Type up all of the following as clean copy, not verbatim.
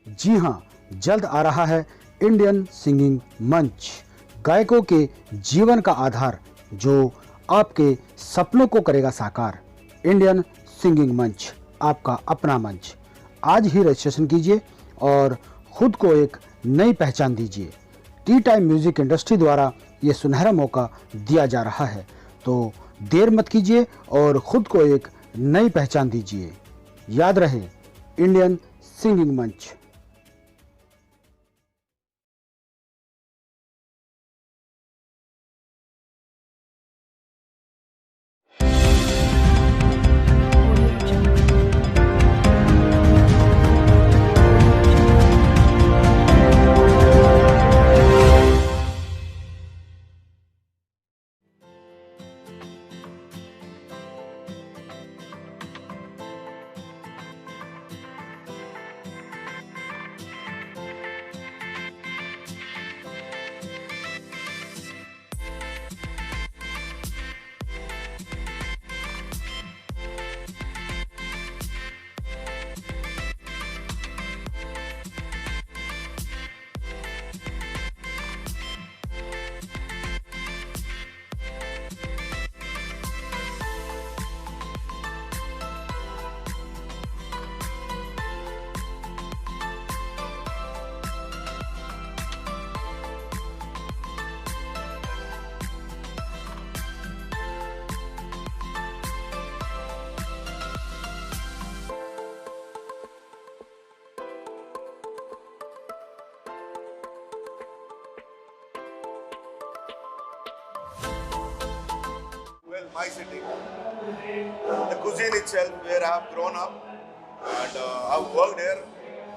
जी हाँ, जल्द आ रहा है इंडियन सिंगिंग मंच, गायकों के जीवन का आधार जो आपके सपनों को करेगा साकार। इंडियन सिंगिंग मंच, आपका अपना मंच। आज ही रजिस्ट्रेशन कीजिए और खुद को एक नई पहचान दीजिए। टी टाइम म्यूजिक इंडस्ट्री द्वारा ये सुनहरा मौका दिया जा रहा है, तो देर मत कीजिए और खुद को एक नई पहचान दीजिए। याद रहे, इंडियन सिंगिंग मंच। Well, my city, the cuisine itself, where I have grown up and I've worked here.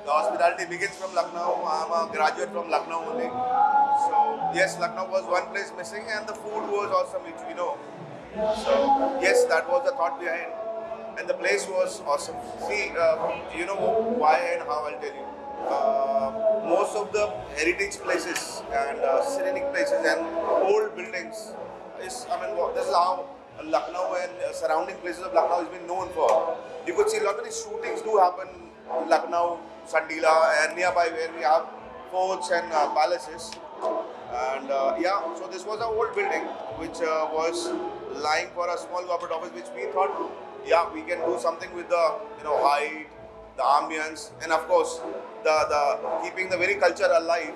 The hospitality begins from Lucknow. I'm a graduate from Lucknow only. So yes, Lucknow was one place missing, and the food was awesome, which we know. So yes, that was the thought behind, and the place was awesome. See, you know why and how, I'll tell you. Most of the heritage places and scenic places and old buildings this is how Lucknow and surrounding places of Lucknow has been known for. You could see a lot of these shootings do happen in Lucknow, Sandila, and nearby where we have forts and palaces. And so this was an old building which was lying for a small corporate office, which we thought, we can do something with the height, the ambience, and of course the keeping the very culture alive.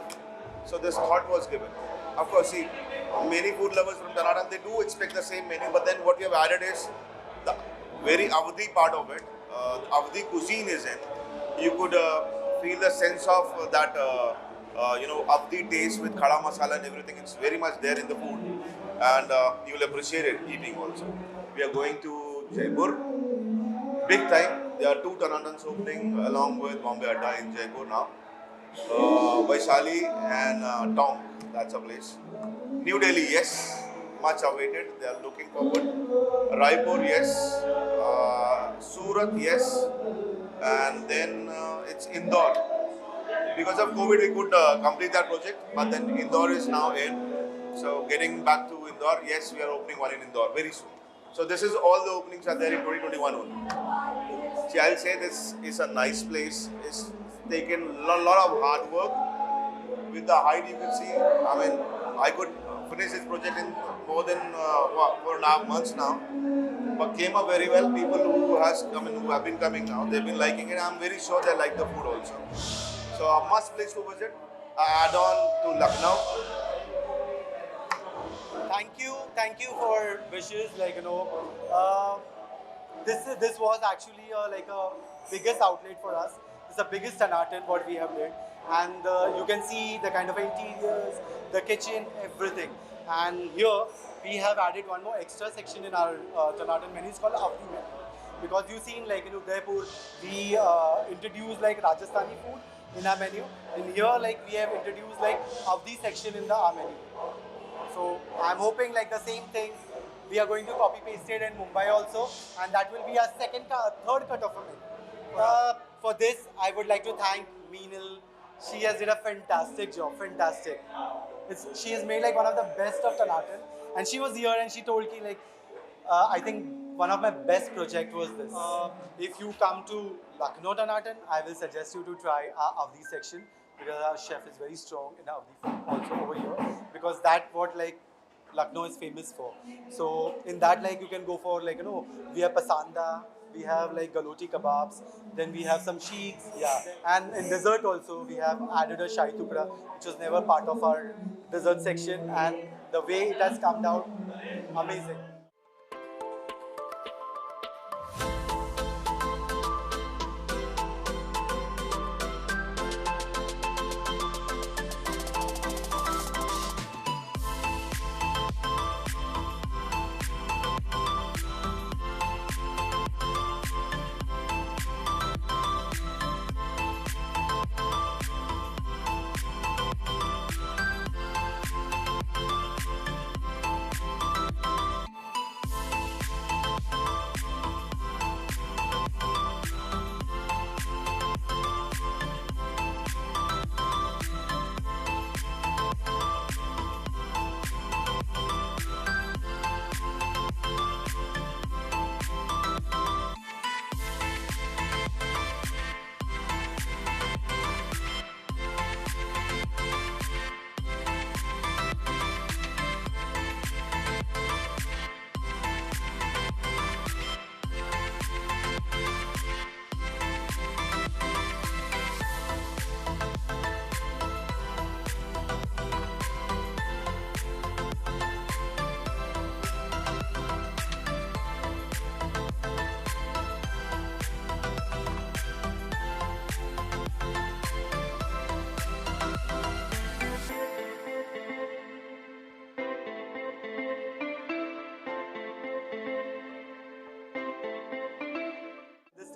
So this thought was given. Of course, see, many food lovers from Karnataka, they do expect the same menu, but then what we have added is the very Avdi part of it. Avdi cuisine is in. You could feel the sense of that, Avdi taste with khada masala and everything. It's very much there in the food, and you will appreciate it eating also. We are going to Jaipur, big time. There are two Tanandans opening along with Bombay Adda in Jaipur now. Vaishali and Tong, that's a place. New Delhi, yes, much awaited. They are looking forward. Raipur, yes. Surat, yes. And then it's Indore. Because of COVID, we could complete that project, but then Indore is now in. So getting back to Indore, yes, we are opening one in Indore very soon. So this is all the openings are there in 2021 only. See, I'll say this is a nice place. It's taken a lot of hard work. With the height you can see, I could finish this project in more than 4.5 months now. But came up very well. People who have been coming now, they've been liking it. I'm very sure they like the food also. So a must place to visit. Add on to Lucknow. Thank you for wishes. This was actually a biggest outlet for us. It's the biggest Tanatan what we have did, and you can see the kind of interiors, the kitchen, everything. And here we have added one more extra section in our Tanatan menu. It's called Avdi menu, because you see in Udaipur we introduced Rajasthani food in our menu, and here we have introduced Avdi section in our menu. So I'm hoping the same thing we are going to copy paste it in Mumbai also, and that will be our third cut of a menu. For this, I would like to thank Meenal. She has did a fantastic job, fantastic. She has made one of the best of Tanatan, and she was here and she told me I think one of my best project was this. If you come to Lucknow Tanatan, I will suggest you to try our Avdi section because our chef is very strong in Avdi food also over here because that what like Lucknow is famous for. So in that like you can go for like we have pasanda, we have like galoti kebabs, then we have some sheiks, and in dessert also we have added a shahi tukda which was never part of our dessert section, and the way it has come out, amazing.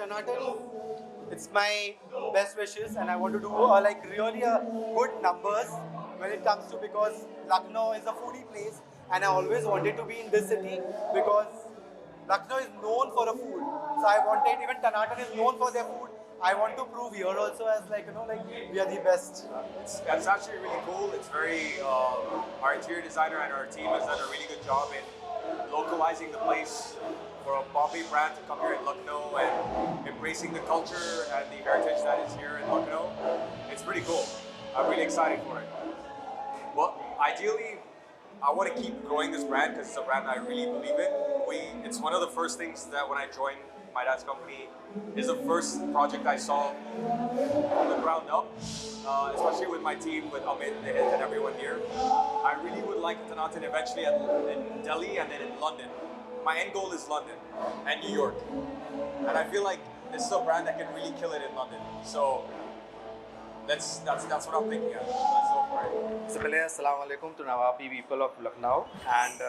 Tanatan, it's my best wishes, and I want to do like really good numbers when it comes to, because Lucknow is a foodie place, and I always wanted to be in this city because Lucknow is known for a food. So I wanted, even Tanatan is known for their food. I want to prove here also as like we are the best. That's actually really cool. It's very our interior designer and our team has done a really good job in localizing the place for a Bombay brand to come here in Lucknow and embracing the culture and the heritage that is here in Lucknow. It's pretty cool. I'm really excited for it. Well, ideally, I want to keep growing this brand because it's a brand I really believe in. It's one of the first things that when I joined my dad's company is the first project I saw from the ground up, especially with my team, with Amit and everyone here. I really would like Tanatan eventually in Delhi and then in London. My end goal is London and New York. And I feel like this is a brand that can really kill it in London. So that's what I'm thinking of. Let's go for it. सबसे पहले अस्सलाम वालेकुम to नवाबी people of Lucknow and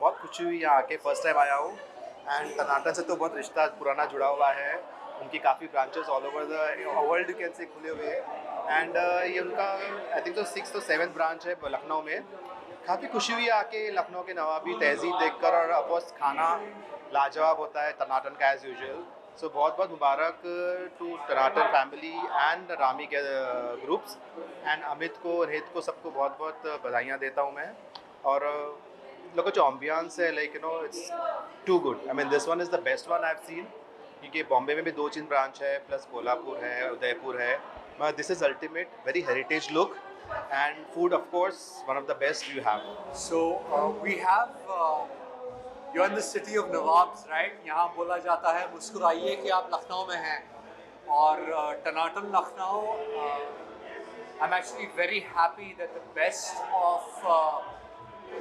बहुत खुशी हुई यहाँ आके फर्स्ट टाइम आया हूँ एंड तनाटन से तो बहुत रिश्ता पुराना जुड़ा हुआ है. उनकी काफ़ी branches all over the world you can say खुले हुए हैं एंड ये उनका आई थिंक तो 6th or 7th ब्रांच है लखनऊ में. काफ़ी खुशी हुई आके लखनऊ के नवाबी तहजीब देखकर और ऑफकोर्स खाना लाजवाब होता है तनाटन का एज़ यूजुअल. सो बहुत बहुत मुबारक टू तनाटन फैमिली एंड रामी के ग्रुप्स एंड अमित को रेत को सबको बहुत बहुत बधाइयाँ देता हूँ मैं. और लोगों जो एम्बियंस है like it's too good. I mean this one is the best one I have seen क्योंकि बॉम्बे में भी 2-3 ब्रांच है प्लस कोल्हापुर है उदयपुर है. But this is ultimate very heritage look and food of course one of the best you have. So we have you're in the city of Nawabs, right? यहाँ बोला जाता है मुस्कुराइए कि आप लखनऊ में हैं और टनाटन Lucknow. I'm actually very happy that the best of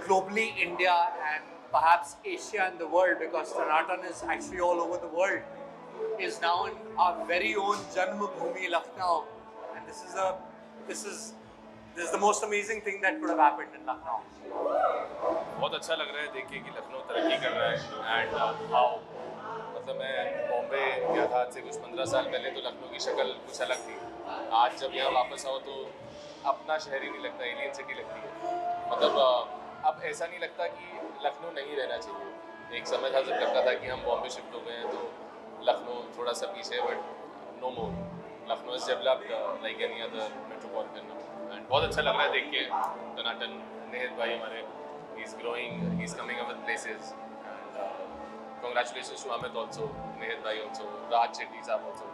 globally India and perhaps Asia and the world, because Tanatan is actually all over the world, is now in our very own Janmabhoomi Lucknow, and this is the most amazing thing that could have happened in Lucknow. बहुत अच्छा लग रहा है देख के कि लखनऊ तरक्की कर रहा है. एंड हाउ मतलब मैं बॉम्बे गया था आज से कुछ 15 साल पहले, तो लखनऊ की शक्ल कुछ अलग थी. आज जब यहाँ वापस आओ तो अपना शहर ही नहीं लगता, एलियन सिटी लगती है. मतलब अब ऐसा नहीं लगता कि लखनऊ नहीं रहना चाहिए. एक समय था जब लगता था कि हम बॉम्बे शिफ्ट हो गए हैं तो लखनऊ थोड़ा सा पीछे है, but no more. Lucknow is developed like any other metropolitan. And बहुत अच्छा लग रहा है देख के. तनाटन नेहद भाई हमारे, he is growing, he is coming up with places. congratulations to Amit also, Nehit bhai also, Raj Chetty sahab also,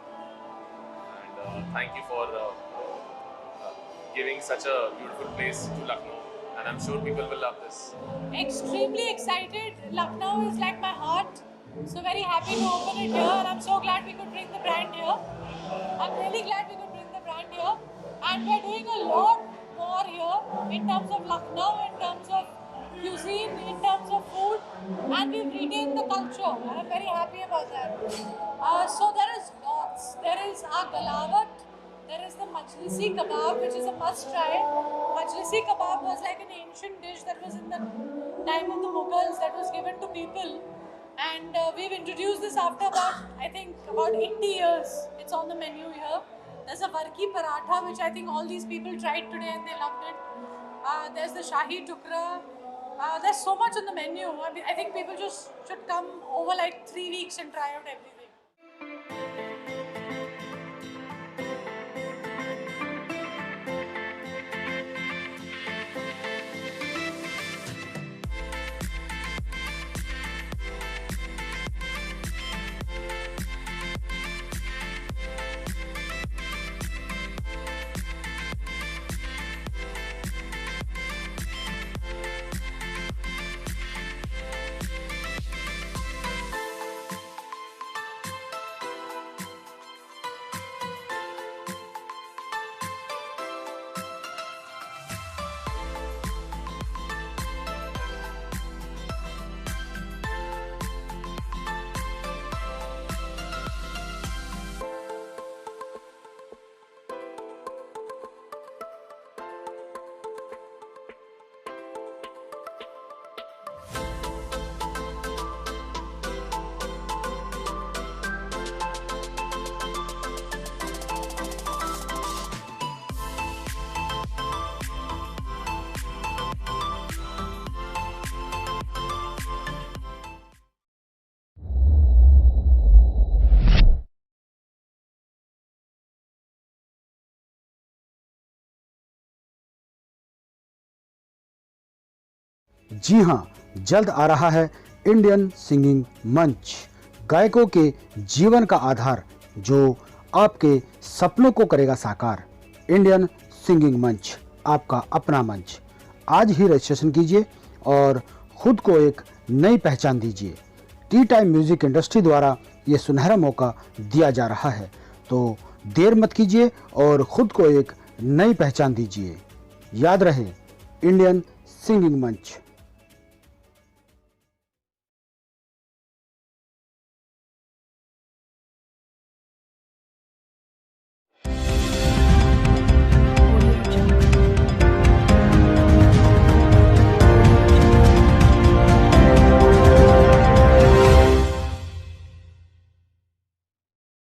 and thank you for giving such a beautiful place to Lucknow, and I'm sure people will love this. Extremely excited. Lucknow is like my heart, so very happy to open it here, and I'm so glad we could bring the brand here. I'm really glad we could bring the brand here, and we're doing a lot more here in terms of Lucknow, in terms of cuisine, in terms of food, and we've retained the culture, and I'm very happy about that. So there is lots. There is our galawat. There is the majlisi kebab, which is a must try. Majlisi kebab was like an ancient dish that was in the time of the Mughals that was given to people. And we've introduced this after about 80 years. It's on the menu here. There's a varki paratha, which I think all these people tried today and they loved it. There's the shahi tukra. There's so much on the menu. I think people just should come over like 3 weeks and try out everything. जी हाँ, जल्द आ रहा है Indian singing मंच, गायकों के जीवन का आधार जो आपके सपनों को करेगा साकार। इंडियन सिंगिंग मंच, आपका अपना मंच। आज ही रजिस्ट्रेशन कीजिए और खुद को एक नई पहचान दीजिए। टी टाइम म्यूजिक इंडस्ट्री द्वारा ये सुनहरा मौका दिया जा रहा है, तो देर मत कीजिए और खुद को एक नई पहचान दीजिए। याद रहे, इंडियन सिंगिंग मंच।